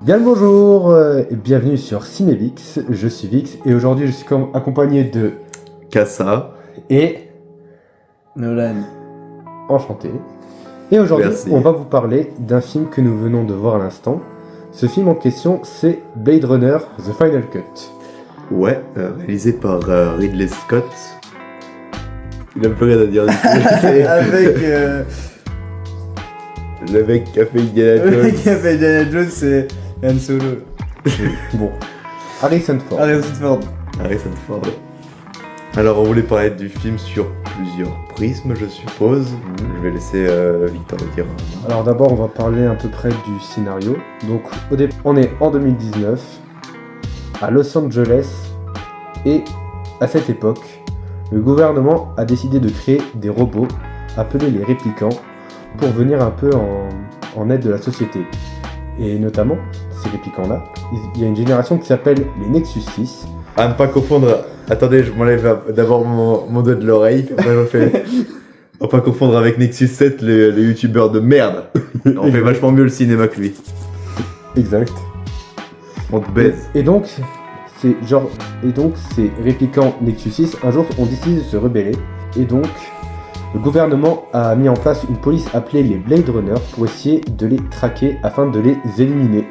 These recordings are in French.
Bien le bonjour et bienvenue sur Cinevix, je suis Vix et aujourd'hui je suis accompagné de Kassa et Nolan. Enchanté. Et aujourd'hui Merci. on va vous parler d'un film que nous venons de voir à l'instant. Ce film en question c'est Blade Runner The Final Cut. Ouais, réalisé par Ridley Scott. Il a plus rien à dire du tout. Avec Le mec qui a fait Indiana le Jones. mec qui a fait Indiana Jones, c'est Han Solo. Bon, Harrison Ford. Harrison Ford. Harrison Ford. Alors on voulait parler du film sur plusieurs prismes, je suppose. Je vais laisser Victor le dire. Alors d'abord on va parler à peu près du scénario. Donc on est en 2019 à Los Angeles et à cette époque le gouvernement a décidé de créer des robots appelés les réplicants pour venir un peu en aide de la société. Et notamment, ces réplicants-là, il y a une génération qui s'appelle les Nexus 6. À ne pas confondre. Attendez, je m'enlève d'abord mon doigt de l'oreille. Après je fais. On va pas confondre avec Nexus 7, le youtubeur de merde. On fait vachement mieux le cinéma que lui. Exact. On te baise. Et donc, ces réplicants Nexus 6, un jour, ont décidé de se rebeller. Et donc, le gouvernement a mis en place une police appelée les Blade Runner pour essayer de les traquer afin de les éliminer.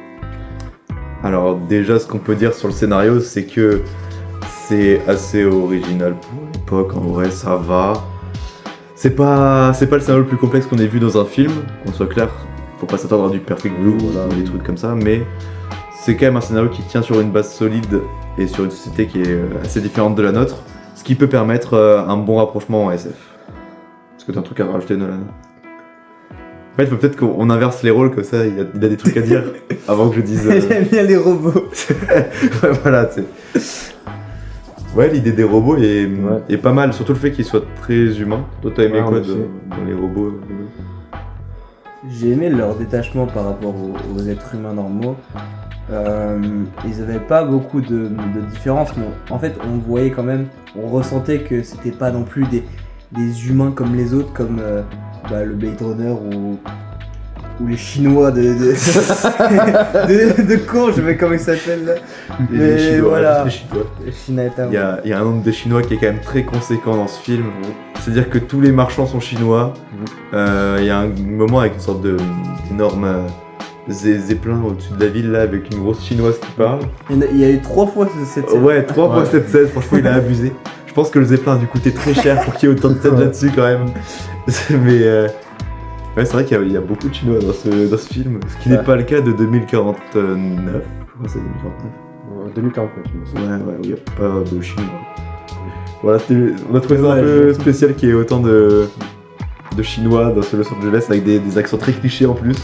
Alors déjà, ce qu'on peut dire sur le scénario, c'est que c'est assez original pour l'époque. En vrai, ça va. C'est pas le scénario le plus complexe qu'on ait vu dans un film. Qu'on soit clair, faut pas s'attendre à du Perfect Blue ou des trucs comme ça, mais c'est quand même un scénario qui tient sur une base solide et sur une société qui est assez différente de la nôtre, ce qui peut permettre un bon rapprochement en SF. Est-ce que t'as un truc à rajouter, Nolan? En fait, il faut peut-être qu'on inverse les rôles, comme ça il a des trucs à dire avant que je dise. J'aime bien les robots. Ouais, voilà, c'est. Ouais, l'idée des robots est pas mal, surtout le fait qu'ils soient très humains. Toi, t'as aimé Ouais, quoi en effet. dans les robots? J'ai aimé leur détachement par rapport aux êtres humains normaux. Ils avaient pas beaucoup de différence, mais en fait, on voyait quand même, on ressentait que c'était pas non plus des humains comme les autres, comme le Blade Runner ou les Chinois de con, je sais pas comment ils s'appellent là. Les Mais Chinois, voilà. les Chinois. Chinatown. Il y a un nombre de Chinois qui est quand même très conséquent dans ce film. C'est-à-dire que tous les marchands sont chinois. Il y a un moment avec une sorte d'énorme zeppelin au-dessus de la ville là, avec une grosse chinoise qui parle. Il y a eu 3 fois cette scène. Ouais, 3 fois cette scène, franchement il a abusé. Je pense que le zeppelin a dû coûter très cher pour qu'il y ait autant de scènes là-dessus quand même. Mais ouais, c'est vrai qu'il y a beaucoup de chinois dans ce film, ce qui n'est pas le cas de 2049. Je crois que c'est 2049. 2049, il me semble. Ouais, il n'y a pas de chinois. Voilà, on a trouvé ça un peu spécial qu'il y ait autant de chinois dans ce Los Angeles avec des accents très clichés en plus.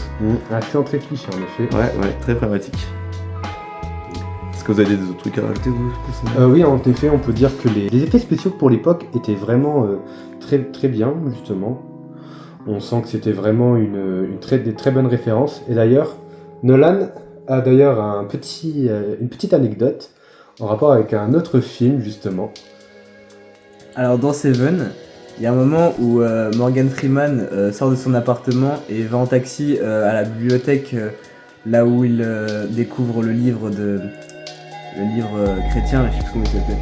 Un accent très cliché en effet. Ouais, très pragmatique. Est-ce que vous avez des autres trucs à rajouter vous? Oui, en effet, on peut dire que les effets spéciaux pour l'époque étaient vraiment très, très bien, justement. On sent que c'était vraiment des très bonnes références. Et d'ailleurs, Nolan a d'ailleurs une petite anecdote en rapport avec un autre film, justement. Alors dans Seven, il y a un moment où Morgan Freeman sort de son appartement et va en taxi à la bibliothèque, là où il découvre le livre chrétien, je sais plus comment il s'appelle,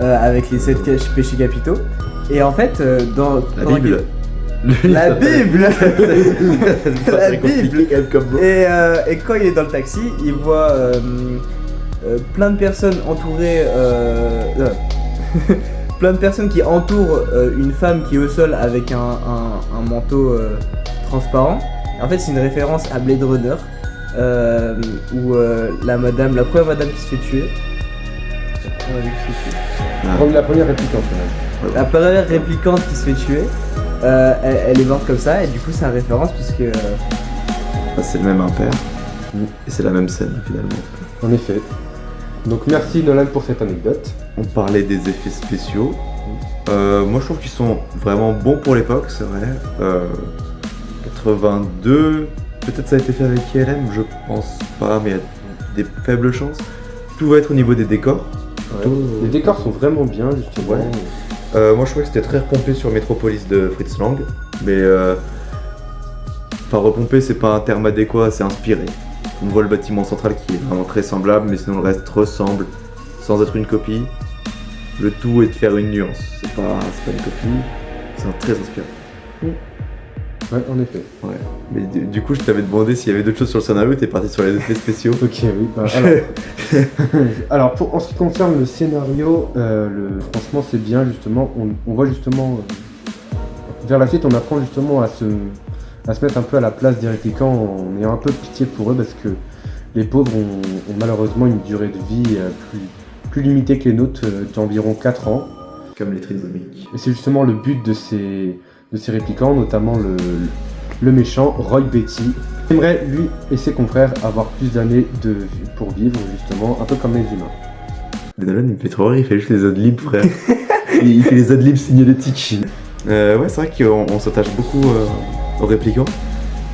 avec les 7 péchés capitaux. Et en fait, dans La Bible. La Bible. La Bible. Quand même comme mot. Et quand il est dans le taxi, il voit plein de personnes entourées, plein de personnes qui entourent une femme qui est au sol avec un manteau transparent. En fait, c'est une référence à Blade Runner, où la première madame qui se fait tuer. La première réplique en fait. La première réplicante qui se fait tuer, elle est morte comme ça, et du coup, c'est une référence puisque. C'est le même impair. Et c'est la même scène finalement. En effet. Donc merci Nolan pour cette anecdote. On parlait des effets spéciaux. Moi je trouve qu'ils sont vraiment bons pour l'époque, c'est vrai. 82, peut-être ça a été fait avec ILM, je pense pas, mais il y a des faibles chances. Tout va être au niveau des décors. Les décors sont vraiment bien, justement. Ouais. Moi je trouvais que c'était très repompé sur Metropolis de Fritz Lang, mais enfin repompé c'est pas un terme adéquat, c'est inspiré. On voit le bâtiment central qui est vraiment très semblable, mais sinon le reste ressemble, sans être une copie. Le tout est de faire une nuance. C'est pas une copie, c'est très inspiré. Ouais, en effet. Ouais. Mais du coup, je t'avais demandé s'il y avait d'autres choses sur le scénario, t'es parti sur les effets spéciaux. Ok, oui. Alors, en ce qui concerne le scénario, franchement, c'est bien, justement. On voit justement. Vers la suite, on apprend justement à se mettre un peu à la place des répliquants en ayant un peu pitié pour eux parce que les pauvres ont malheureusement une durée de vie plus limitée que les nôtres, d'environ 4 ans. Comme les trisomiques. Et c'est justement le but de ces répliquants, notamment le méchant Roy Betty. Il aimerait, lui et ses confrères, avoir plus d'années pour vivre, justement, un peu comme les humains. Nolan, il me fait trop rire, il fait juste les adlibs, frère. Il fait les adlibs signalétiques. Ouais, c'est vrai qu'on s'attache beaucoup aux répliquants.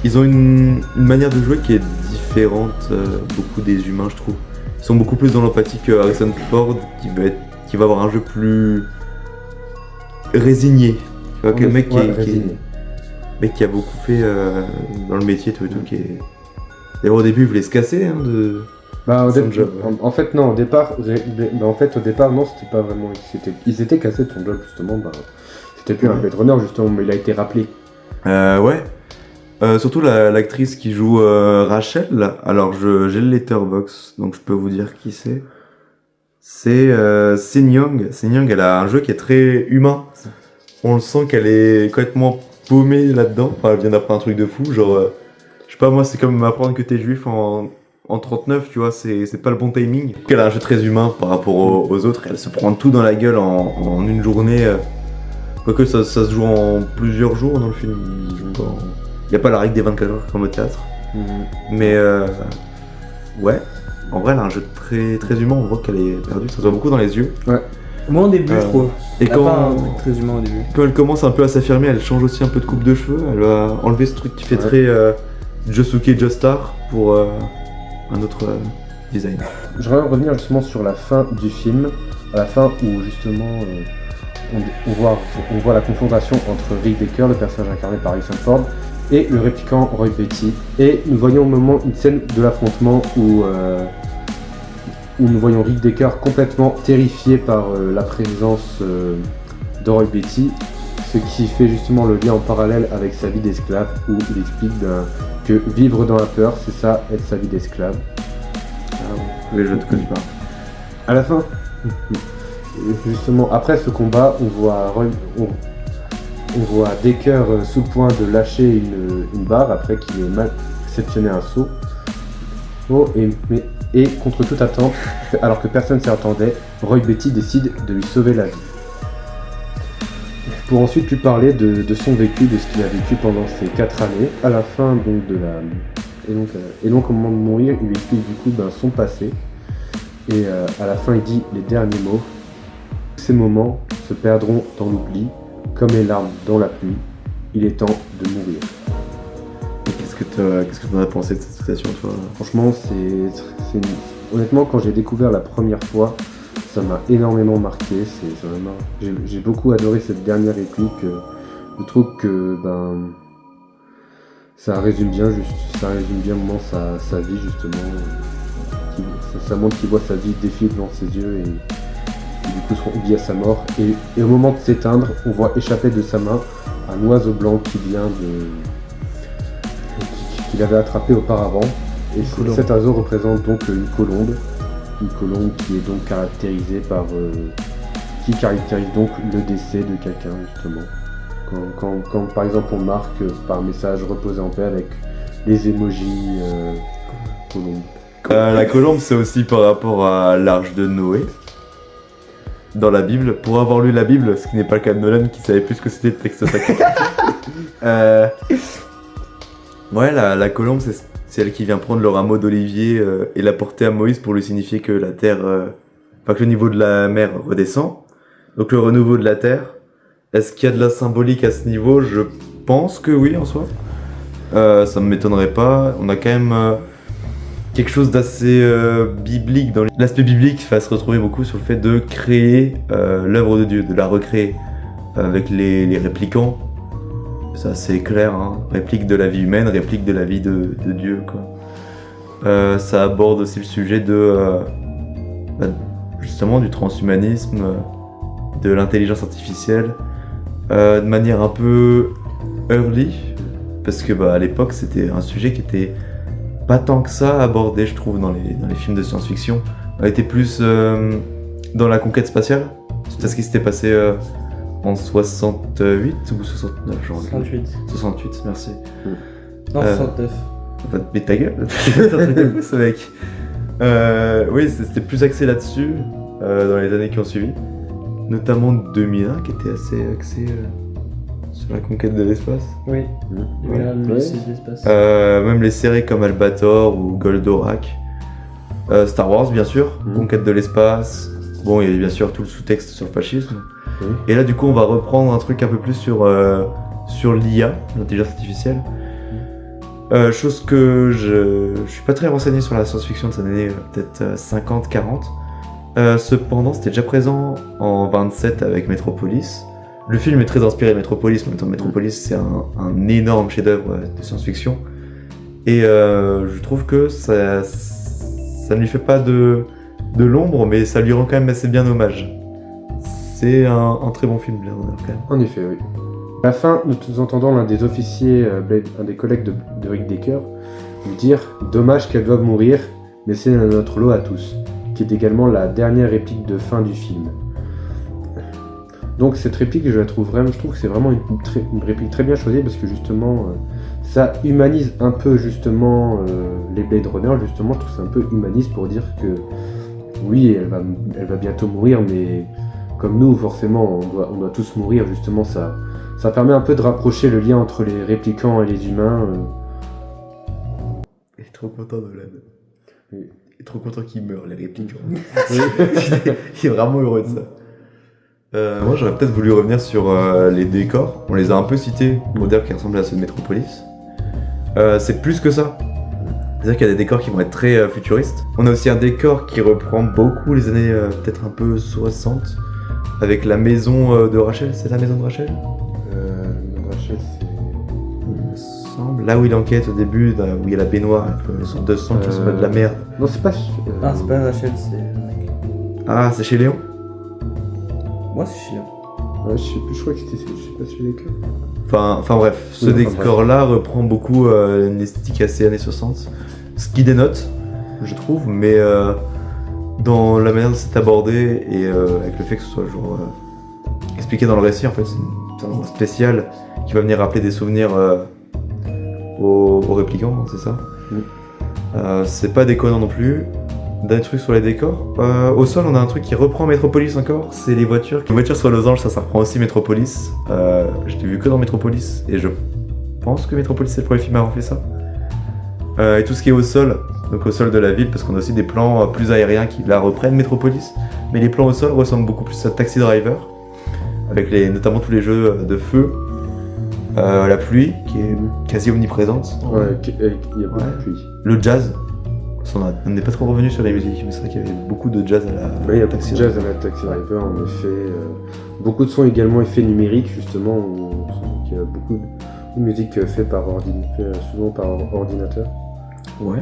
Ils ont une manière de jouer qui est différente beaucoup des humains, je trouve. Ils sont beaucoup plus dans l'empathie que Harrison Ford, qui va avoir un jeu plus résigné. Tu vois, quel mec qui a beaucoup fait dans le métier, tout et tout, qui est... D'ailleurs, au début, il voulait se casser de son job. En fait, non, au départ, non, c'était pas vraiment... Ils étaient cassés de son job, justement, c'était plus un Blade Runner, justement, mais il a été rappelé. Ouais. Surtout l'actrice qui joue Rachel, alors j'ai le letterbox, donc je peux vous dire qui c'est. C'est Sin Young. Sin Young, elle a un jeu qui est très humain. On le sent qu'elle est complètement paumée là-dedans. Enfin, elle vient d'apprendre un truc de fou, genre... je sais pas, moi, c'est comme apprendre que t'es juif en 39, tu vois, c'est pas le bon timing. Elle a un jeu très humain par rapport aux autres, elle se prend tout dans la gueule en une journée. Quoique ça se joue en plusieurs jours dans le film. Il y a pas la règle des 24 heures comme au théâtre. Mais ouais, en vrai, elle a un jeu très, très humain, on voit qu'elle est perdue, ça se voit beaucoup dans les yeux. Ouais. Moi, au début, je trouve. Et elle a pas un truc très humain au début. Quand elle commence un peu à s'affirmer, elle change aussi un peu de coupe de cheveux. Elle va enlever ce truc qui fait très Josuke Joestar pour un autre design. Je voudrais revenir justement sur la fin du film, à la fin où justement on voit la confrontation entre Rick Baker, le personnage incarné par Harrison Ford, et le répliquant Roy Betty. Et nous voyons au moment une scène de l'affrontement où nous voyons Rick Baker complètement terrifié par la présence de Roy Betty, ce qui fait justement le lien en parallèle avec sa vie d'esclave, où il explique que vivre dans la peur, c'est ça, être sa vie d'esclave. Mais je ne te connais pas. À la fin, justement, après ce combat, on voit Decker sous le point de lâcher une barre après qu'il ait mal réceptionné un saut. Et contre toute attente, alors que personne ne s'y attendait, Roy Betty décide de lui sauver la vie. Pour ensuite lui parler de son vécu, de ce qu'il a vécu pendant ces 4 années. À la fin donc et donc au moment de mourir, il lui explique du coup son passé. Et à la fin il dit les derniers mots. Ces moments se perdront dans l'oubli, comme les larmes dans la pluie. Il est temps de mourir. Qu'est-ce que tu en as pensé de cette citation, toi ? Franchement, honnêtement, quand j'ai découvert la première fois, ça m'a énormément marqué. J'ai beaucoup adoré cette dernière réplique. Je trouve que ça résume bien sa vie justement. Ça montre qu'il voit sa vie défiler devant ses yeux et du coup se oublie à sa mort. Et au moment de s'éteindre, on voit échapper de sa main un oiseau blanc qu'il avait attrapé auparavant. Et cet oiseau représente donc une colombe qui est donc caractérisée qui caractérise donc le décès de quelqu'un justement. Quand par exemple on marque par message reposer en paix avec les emojis colombes. La colombe, c'est aussi par rapport à l'arche de Noé dans la Bible. Pour avoir lu la Bible, ce qui n'est pas le cas de Nolan qui savait plus ce que c'était le texte sacré. Ouais, la colombe, c'est elle qui vient prendre le rameau d'olivier et l'apporter à Moïse pour lui signifier que la terre, que le niveau de la mer redescend. Donc le renouveau de la terre. Est-ce qu'il y a de la symbolique à ce niveau ? Je pense que oui, en soi. Ça ne m'étonnerait pas. On a quand même quelque chose d'assez biblique. Dans l'aspect biblique va se retrouver beaucoup sur le fait de créer l'œuvre de Dieu, de la recréer avec les répliquants. Ça c'est clair, hein. Réplique de la vie humaine, réplique de la vie de Dieu, quoi. Ça aborde aussi le sujet bah, justement du transhumanisme, de l'intelligence artificielle, de manière un peu early, parce que à l'époque c'était un sujet qui était pas tant que ça abordé, je trouve, dans les films de science-fiction. On était plus dans la conquête spatiale, c'est ce qui s'était passé en 68 ou 69, genre. 68. 68, merci. Non, 69. Mais ta gueule, t'es un truc de fou ce mec. Oui, c'était plus axé là-dessus dans les années qui ont suivi, notamment 2001 qui était assez axé sur la conquête de l'espace. Oui, Ouais. l'espace. Même les séries comme Albator ou Goldorak. Star Wars, bien sûr, conquête de l'espace. Bon, il y a bien sûr tout le sous-texte sur le fascisme. Oui. Et là, du coup, on va reprendre un truc un peu plus sur l'IA, l'intelligence artificielle. Chose que je suis pas très renseigné sur la science-fiction de cette année, peut-être 50-40. Cependant, c'était déjà présent en 27 avec Metropolis. Le film est très inspiré de Metropolis, en même temps Metropolis c'est un énorme chef-d'œuvre de science-fiction. Et je trouve que ça ne lui fait pas de l'ombre, mais ça lui rend quand même assez bien hommage. C'est un très bon film, Blade Runner, quand même. En effet, oui. À la fin, nous entendons l'un des officiers, un des collègues de Rick Decker, nous dire « Dommage qu'elle doive mourir, mais c'est notre lot à tous », qui est également la dernière réplique de fin du film. Donc cette réplique, je trouve que c'est vraiment une réplique très bien choisie, parce que justement, ça humanise un peu justement les Blade Runner, justement, je trouve que c'est un peu humaniste pour dire que oui, elle va bientôt mourir, mais comme nous, forcément, on doit tous mourir, justement, ça permet un peu de rapprocher le lien entre les réplicants et les humains. Il est trop content, Nolan. Oui. Il est trop content qu'il meure, les réplicants. Il est vraiment heureux de ça. Moi, j'aurais peut-être voulu revenir sur les décors. On les a un peu cités pour dire qu'ils ressemblent à ceux de Metropolis. C'est plus que ça. C'est-à-dire qu'il y a des décors qui vont être très futuristes. On a aussi un décor qui reprend beaucoup les années peut-être un peu 60, avec la maison de Rachel. C'est la maison de Rachel ? Rachel, c'est... Il me semble. Là où il enquête au début, là où il y a la baignoire, une sorte de sang qui ressemble à de la merde. Non, c'est pas... Ah, c'est pas Rachel, c'est le mec. Ah, c'est chez Léon ? Moi, c'est chiant. Ouais, je sais plus, je crois que c'était... Je sais pas si c'est Enfin bref, ce Oui, enfin, décor-là reprend beaucoup une esthétique assez années 60, ce qui dénote, je trouve, mais dans la manière dont c'est abordé et avec le fait que ce soit genre expliqué dans le récit, en fait, c'est un endroit spécial qui va venir rappeler des souvenirs aux réplicants, c'est ça. C'est pas déconnant non plus. Dernier truc sur les décors. Au sol, on a un truc qui reprend Metropolis encore, c'est les voitures. Les voitures sur les losanges, ça reprend aussi Metropolis. Je l'ai vu que dans Metropolis, et je pense que Metropolis c'est le premier film à avoir fait ça. Et tout ce qui est au sol, donc au sol de la ville, parce qu'on a aussi des plans plus aériens qui la reprennent Metropolis, mais les plans au sol ressemblent beaucoup plus à Taxi Driver, avec notamment tous les jeux de feu, la pluie qui est quasi omniprésente. Ouais, il y a beaucoup de pluie. Le jazz. On n'est pas trop revenu sur les musiques, mais c'est vrai qu'il y avait beaucoup de jazz à la Oui, il y a beaucoup de jazz à la Taxi Driver, en effet. Beaucoup de sons également effets numériques, justement, où il y a beaucoup de musique faite souvent par ordinateur. Ouais.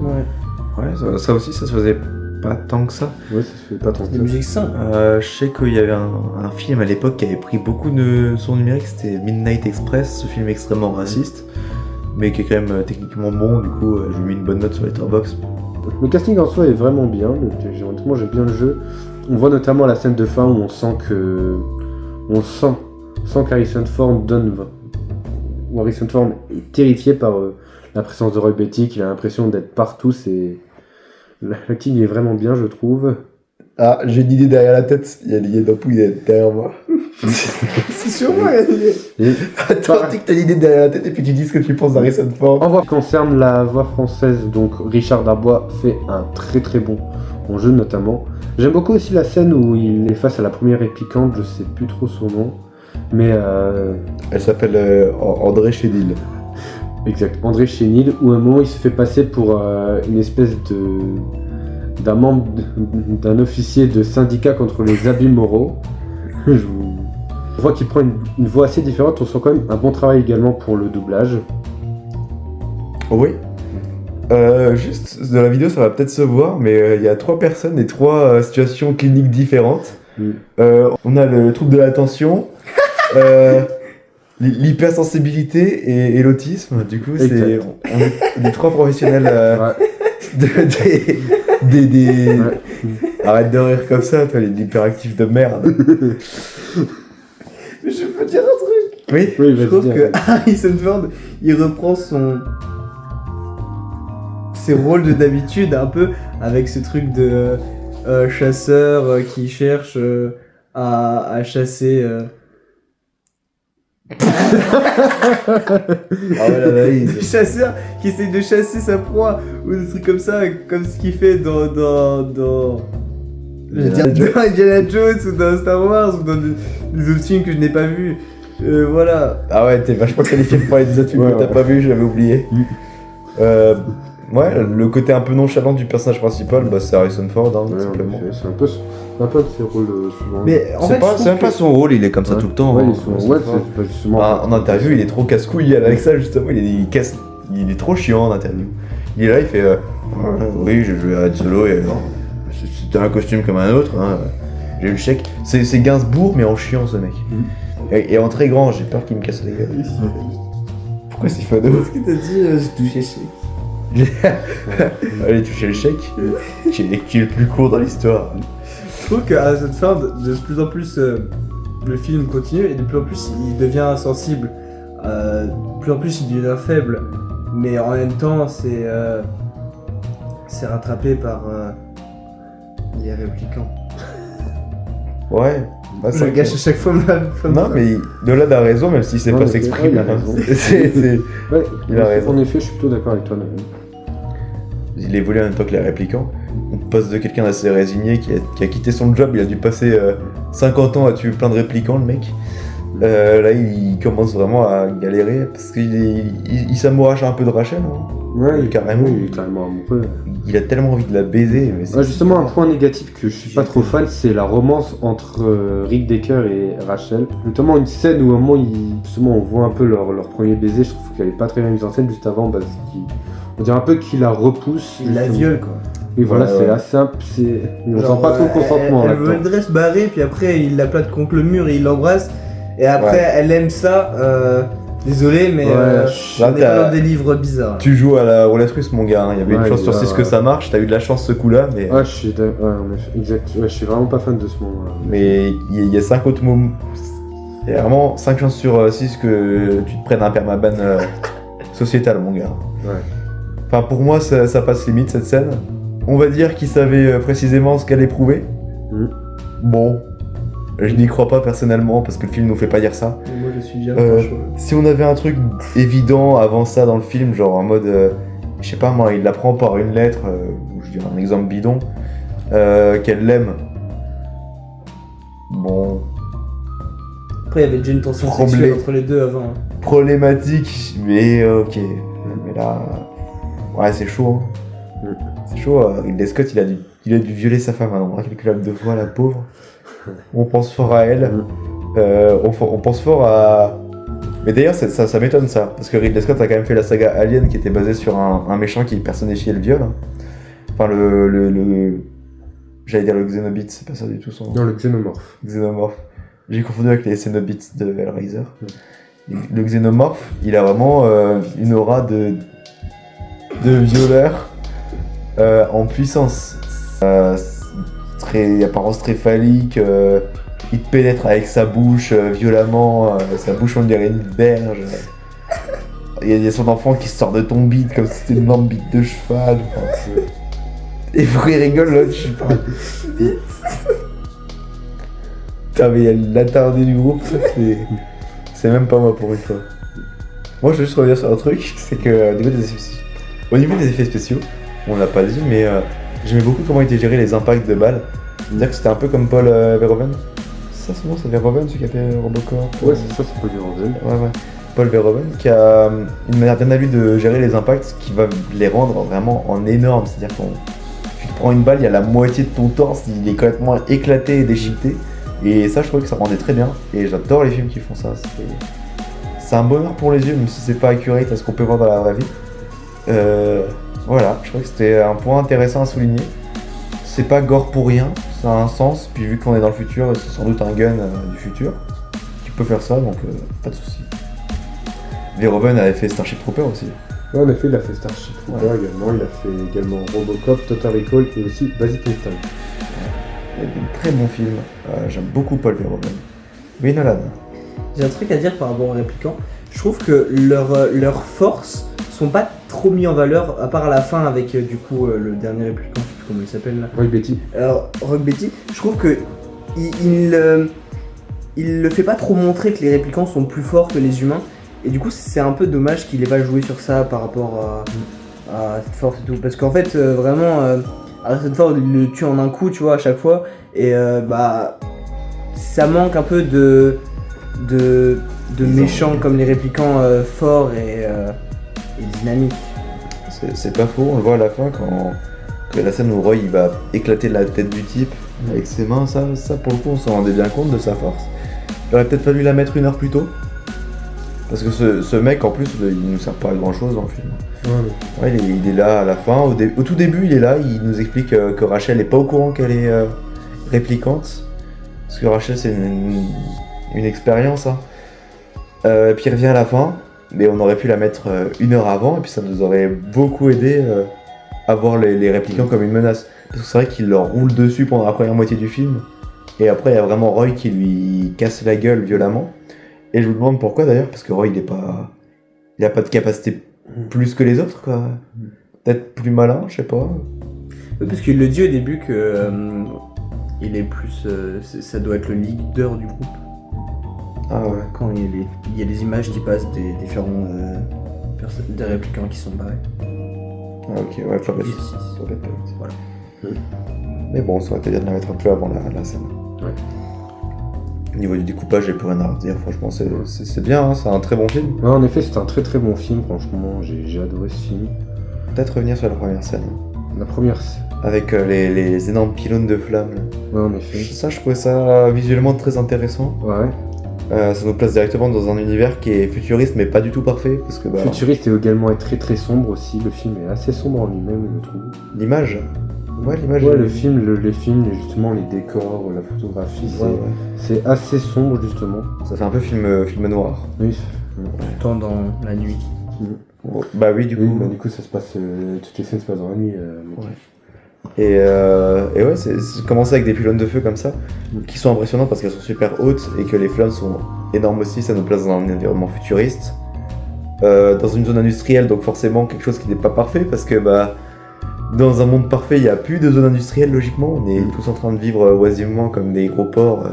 Ouais. Ça aussi, ça se faisait pas tant que ça. Ouais, ça se fait pas tant que Des ça. musiques simples. Je sais qu'il y avait un film à l'époque qui avait pris beaucoup de sons numériques, c'était Midnight Express, ce film extrêmement raciste, mais qui est quand même techniquement bon, du coup je lui ai mis une bonne note sur Letterboxd. Le casting en soi est vraiment bien, honnêtement j'aime bien le jeu. On voit notamment la scène de fin où on sent qu'Harrison Ford Harrison Ford est terrifié par la présence de Roy Betty, qu'il a l'impression d'être partout. L'acting est vraiment bien, je trouve. Ah, j'ai une idée derrière la tête, il y a l'idée d'Ampouille derrière moi. C'est sur moi, il y a l'idée. Attends, dis que t'as l'idée derrière la tête et puis tu dis ce que tu penses d'Harrison Ford. En ce qui concerne la voix française, donc Richard Darbois fait un très très bon jeu notamment. J'aime beaucoup aussi la scène où il est face à la première réplicante, je sais plus trop son nom, mais Elle s'appelle André Chédil. exact, André Chénil, où à un moment il se fait passer pour une espèce d'un membre d'un officier de syndicat contre les abus moraux. On voit qu'il prend une voix assez différente, on sent quand même un bon travail également pour le doublage. Oh oui. Juste, dans la vidéo, ça va peut-être se voir, mais il y a 3 personnes et 3 situations cliniques différentes. On a le trouble de l'attention, l'hypersensibilité et l'autisme. Du coup, c'est on est des 3 professionnels des... Ouais. Arrête de rire comme ça, toi, les hyperactifs de merde. Mais je peux dire un truc. Oui, Oui, Je vas-y, trouve dis, que Harrison Ford, il reprend ses rôles de d'habitude un peu avec ce truc de chasseur qui cherche à chasser. Ah ouais, la valise. Chasseur qui essaye de chasser sa proie ou des trucs comme ça, comme ce qu'il fait dans je veux dire, dans Indiana Jones ou dans Star Wars ou dans des autres films que je n'ai pas vus. Voilà. Ah ouais, t'es vachement qualifié pour parler des autres films que t'as pas vu, j'avais oublié. Ouais, le côté un peu nonchalant du personnage principal, bah, c'est Harrison Ford, hein, tout simplement. c'est un peu de ses rôles souvent. Mais en C'est fait, pas, c'est même pas son rôle, il est comme ça tout le temps. Ouais, hein, ouais, c'est pas justement. En interview, il est trop casse-couille avec ça, justement. Il est trop chiant en interview. Il est là, il fait oui, j'ai joué à Han Solo et c'était un costume comme un autre. Hein. J'ai eu le chèque. C'est Gainsbourg, mais en chiant, ce mec. Et en très grand, j'ai peur qu'il me casse la gueule. Pourquoi c'est fado? Qu'est-ce que t'as dit? J'ai touché chèque. Allez, toucher le chèque, qui est le plus court dans l'histoire. Je trouve qu'à cette fin, de plus en plus, le film continue et de plus en plus il devient insensible. De plus en plus il devient faible. Mais en même temps, c'est rattrapé par les répliquants. Ouais. Bah, Ça gâche à chaque fois ma femme. Non, mais Nolan a raison, même s'il sait Non, pas mais s'exprimer. il a hein. raison. C'est- Ouais, Il a raison. En effet, je suis plutôt d'accord avec toi, Nolan. Il évolue en même temps que les répliquants. On passe de quelqu'un d'assez résigné qui a quitté son job, il a dû passer 50 ans à tuer plein de répliquants, le mec. Là, il commence vraiment à galérer parce qu'il s'amourache un peu de Rachel. Hein. Ouais, Carrément. oui, il est carrément amoureux. Il a tellement envie de la baiser. Mais c'est- Ouais, justement, un point négatif que je suis pas trop fan, c'est la romance entre Rick Decker et Rachel. Notamment une scène où à un moment, justement, on voit un peu leur premier baiser. Je trouve qu'elle est pas très bien mise en scène juste avant parce on dirait un peu qu'il la repousse. Il la justement. viole quoi. Et voilà, Ouais, c'est ouais. assez simple. On Genre, sent pas trop le consentement Elle là-dedans. voudrait se barrer, puis après il la plate contre le mur et il l'embrasse. Et après Ouais. elle aime ça. Désolé, mais Ouais, on là, est t'as- pas dans des livres bizarres. Tu joues à la roulette russe, mon gars. hein. Il y avait une Ouais, chance sur ouais, 6 que ouais. ça marche. T'as eu de la chance ce coup-là, mais. Ouais, je suis d'accord. Ouais, en effet, exact. Ouais, je suis vraiment pas fan de ce moment-là. Mais il y a 5 autres moments. Il y a vraiment 5 chances sur 6 que tu te prennes un permaban sociétal, mon gars. Ouais. Enfin, pour moi, ça passe limite cette scène. On va dire qu'il savait précisément ce qu'elle éprouvait. Mhm. Bon, je n'y crois pas personnellement parce que le film nous fait pas dire ça. Mais moi je suis bien franchement. Si on avait un truc évident avant ça dans le film, genre en mode, je sais pas moi, il l'apprend par une lettre, ou je dirais un exemple bidon, qu'elle l'aime. Bon, Après il y avait déjà une tension Problème. sexuelle entre les deux avant. problématique, mais ok. Mais là, ouais, c'est chaud. Hein. C'est chaud. Ridley Scott, il a dû violer sa femme un nombre incalculable de fois, la pauvre. On pense fort à elle. On pense fort à. Mais d'ailleurs, ça m'étonne ça, parce que Ridley Scott a quand même fait la saga Alien qui était basée sur un méchant qui personnifiait le viol. Enfin, j'allais dire le Xenobite, c'est pas ça du tout son nom. Non, le xénomorphe. Xénomorphe. J'ai confondu avec les Cénobites de Hellraiser. Le Xénomorphe, il a vraiment une aura de violeur en puissance. Apparence très phallique, il te pénètre avec sa bouche violemment, sa bouche on dirait une berge. Il y a son enfant qui sort de ton bide comme si c'était une énorme bite de cheval. Enfin, et vous il rigole là, je sais pas. Putain mais il y a l'attardé du groupe, c'est même pas moi pour une fois. Moi je veux juste revenir sur un truc, c'est que au niveau des effets spéciaux, on l'a pas dit mais j'aimais beaucoup comment étaient gérés les impacts de balles. C'est-à-dire que c'était un peu comme Paul Verhoeven. Ça son nom c'est Verhoeven celui qui a fait Robocop. Ouais, c'est ça, c'est pas du Randall. Ouais. Paul Verhoeven qui a une manière bien à lui de gérer les impacts qui va les rendre vraiment en énorme. C'est-à-dire que tu te prends une balle, il y a la moitié de ton torse, il est complètement éclaté et déchiqueté. Et ça je trouvais que ça rendait très bien. Et j'adore les films qui font ça. C'est un bonheur pour les yeux, même si c'est pas accurate à ce qu'on peut voir dans la vraie vie. Voilà, je crois que c'était un point intéressant à souligner. C'est pas gore pour rien, ça a un sens, puis vu qu'on est dans le futur, c'est sans doute un gun du futur qui peut faire ça, donc pas de soucis. Verhoeven avait fait Starship Trooper aussi. Ouais, en effet, il a fait Starship Trooper également, il a fait également Robocop, Total Recall et aussi Basic Instinct. Il y a des très bons films, j'aime beaucoup Paul Verhoeven. Oui, Nolan. J'ai un truc à dire par rapport aux répliquants. Je trouve que leurs forces sont pas trop mis en valeur, à part à la fin avec du coup le dernier répliquant, je sais plus comment il s'appelle là. Roy Betty. Alors, Rock Betty, je trouve que il le fait pas trop montrer que les répliquants sont plus forts que les humains. Et du coup, c'est un peu dommage qu'il ait pas joué sur ça par rapport à cette force et tout. Parce qu'en fait, vraiment, Harrison Ford, il le tue en un coup, tu vois, à chaque fois. Et bah, ça manque un peu de méchants comme les répliquants forts et dynamiques. C'est pas faux, on le voit à la fin quand la scène où Roy il va éclater la tête du type avec ses mains, ça pour le coup on s'en rendait bien compte de sa force. Il aurait peut-être fallu la mettre 1 heure plus tôt. Parce que ce mec en plus il nous sert pas à grand chose dans le film. Ouais, il est là à la fin, au tout début il est là, il nous explique que Rachel est pas au courant qu'elle est réplicante. Parce que Rachel c'est une expérience. Hein. Et puis il revient à la fin, mais on aurait pu la mettre 1 heure avant et puis ça nous aurait beaucoup aidé à voir les réplicants comme une menace. Parce que c'est vrai qu'il leur roule dessus pendant la première moitié du film. Et après il y a vraiment Roy qui lui casse la gueule violemment. Et je vous demande pourquoi d'ailleurs, parce que Roy il a pas de capacité plus que les autres quoi. Peut-être plus malin, je sais pas. Oui, parce qu'il le dit au début que il est plus, ça doit être le leader du groupe. Ah ouais. Quand il y a des images qui passent des différents des répliquants qui sont barrés. Ah ok, ouais, ça doit être Voilà. Mais bon, ça aurait été bien de la mettre un peu avant la scène. Ouais. Au niveau du découpage, j'ai plus rien à redire, franchement, c'est bien, hein, c'est un très bon film. Ouais, en effet, c'est un très très bon film, franchement, j'ai adoré ce film. Peut-être revenir sur la première scène. La première. Avec les énormes pylônes de flammes. Là. Ouais, en effet. Ça, je trouvais ça visuellement très intéressant. Ouais. Ça nous place directement dans un univers qui est futuriste, mais pas du tout parfait. Parce que, futuriste et également très très sombre aussi. Le film est assez sombre en lui-même, je trouve. L'image. Ouais, l'image. Ouais, les films, justement, les décors, la photographie, c'est assez sombre, justement. Ça fait un peu film noir. Oui. Tout dans la nuit. Oh, bah oui, du coup. Bah, du coup, ça se passe. Toutes les scènes se passent dans la nuit. Ouais. Et ouais, c'est commencer avec des pylônes de feu comme ça, qui sont impressionnants parce qu'elles sont super hautes et que les flammes sont énormes aussi, ça nous place dans un environnement futuriste. Dans une zone industrielle, donc forcément quelque chose qui n'est pas parfait parce que dans un monde parfait, il n'y a plus de zone industrielle logiquement, on est tous en train de vivre oisivement comme des gros porcs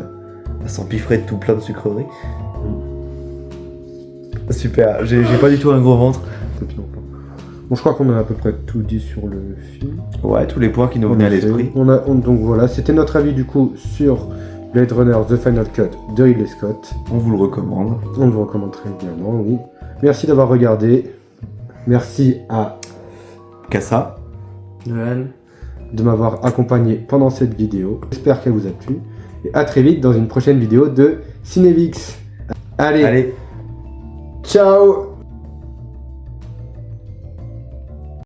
à s'empiffrer de tout plein de sucreries. Super, j'ai pas du tout un gros ventre. Bon, je crois qu'on a à peu près tout dit sur le film. Ouais, tous les points qui nous venaient à l'esprit. Donc voilà, c'était notre avis du coup sur Blade Runner The Final Cut de Ridley Scott. On vous le recommande. On le recommande très également, oui. Merci d'avoir regardé. Merci à Kassa de m'avoir accompagné pendant cette vidéo. J'espère qu'elle vous a plu. Et à très vite dans une prochaine vidéo de Cinévix. Allez. Allez. Ciao.